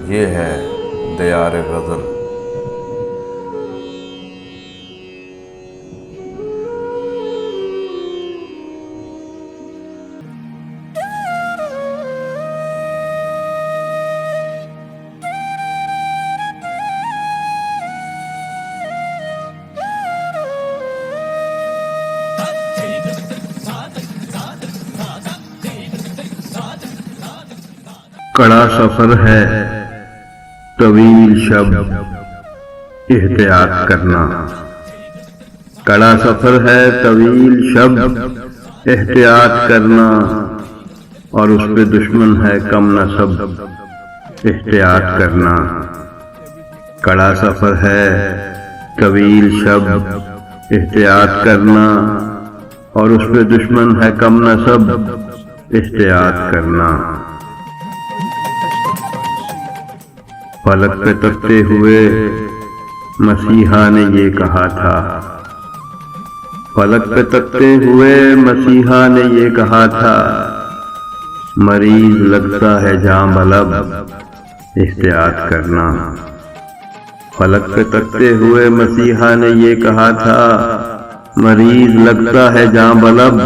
یہ ہے دیار غزل۔ کڑا سفر ہے طویل شب احتیاط کرنا، کڑا سفر ہے طویل شب احتیاط کرنا، اور اس پہ دشمن ہے کم نصب احتیاط کرنا۔ کڑا سفر ہے طویل شب احتیاط کرنا، اور اس پہ دشمن ہے کم نصب احتیاط کرنا۔ فلک پہ تکتے ہوئے مسیحا نے یہ کہا تھا، فلک پہ تکتے ہوئے مسیحا نے یہ کہا تھا، مریض لگتا ہے جاں بلب احتیاط کرنا۔ فلک پہ تکتے ہوئے مسیحا نے یہ کہا تھا، مریض لگتا ہے جاں بلب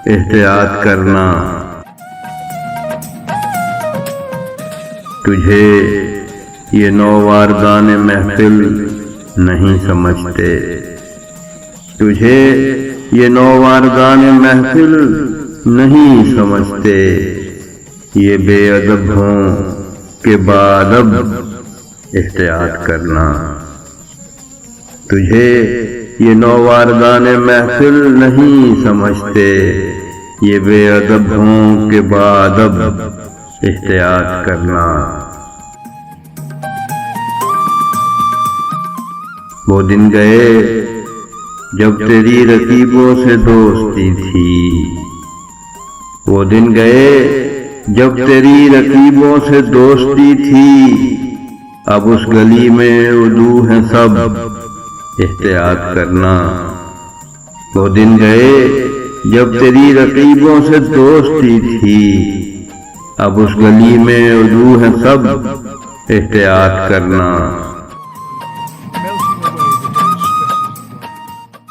احتیاط کرنا۔ تجھے یہ نوواردان محفل نہیں سمجھتے، تجھے یہ نوواردان محفل نہیں سمجھتے، یہ بے ادب ہوں کہ بادب احتیاط کرنا۔ تجھے یہ نوواردان محفل نہیں سمجھتے، یہ بے ادب ہوں کہ بادب احتیاط کرنا۔ وہ دن گئے جب تیری رقیبوں سے دوستی تھی، وہ دن گئے جب تیری رقیبوں سے دوستی تھی، اب اس گلی میں عدو ہیں سب احتیاط کرنا۔ وہ دن گئے جب تیری رقیبوں سے دوستی تھی، اب اس گلی میں عدو ہیں سب احتیاط کرنا۔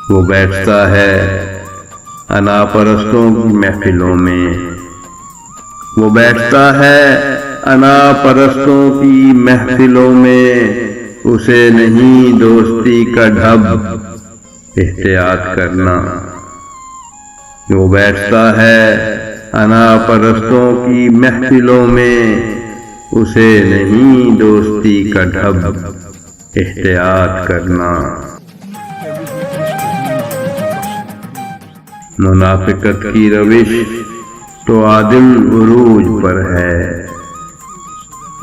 وہ بیٹھتا ہے انا پرستوں کی محفلوں میں، وہ بیٹھتا ہے انا پرستوں کی محفلوں میں، اسے نہیں دوستی کا ڈھب احتیاط کرنا۔ وہ بیٹھتا ہے انا پرستوں کی محفلوں میں، اسے نہیں دوستی کا ڈھب احتیاط کرنا۔ منافقت کی روش تو عادل عروج پر ہے،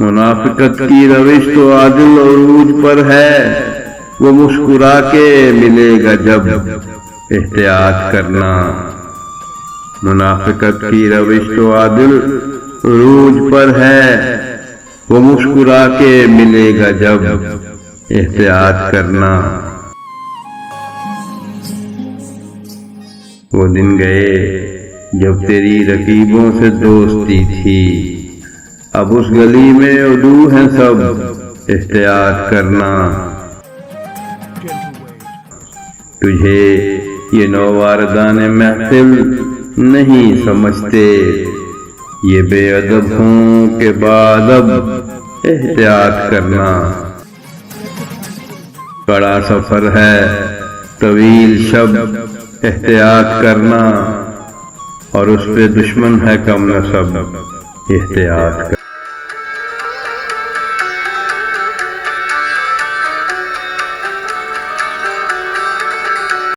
منافقت کی روش تو عادل عروج پر ہے، وہ مسکرا کے ملے گا جب احتیاط کرنا۔ منافقت کی روش تو عادل عروج پر ہے، وہ مسکرا کے ملے گا جب احتیاط کرنا۔ وہ دن گئے جب تیری رقیبوں سے دوستی تھی، اب اس گلی میں عدو ہیں سب احتیاط کرنا۔ تجھے یہ نوواردان محفل نہیں سمجھتے، یہ بے ادب ہوں کہ بادب احتیاط کرنا۔ کڑا سفر ہے طویل شب احتیاط کرنا، اور اس پہ دشمن ہے کم نصب احتیاط کرنا۔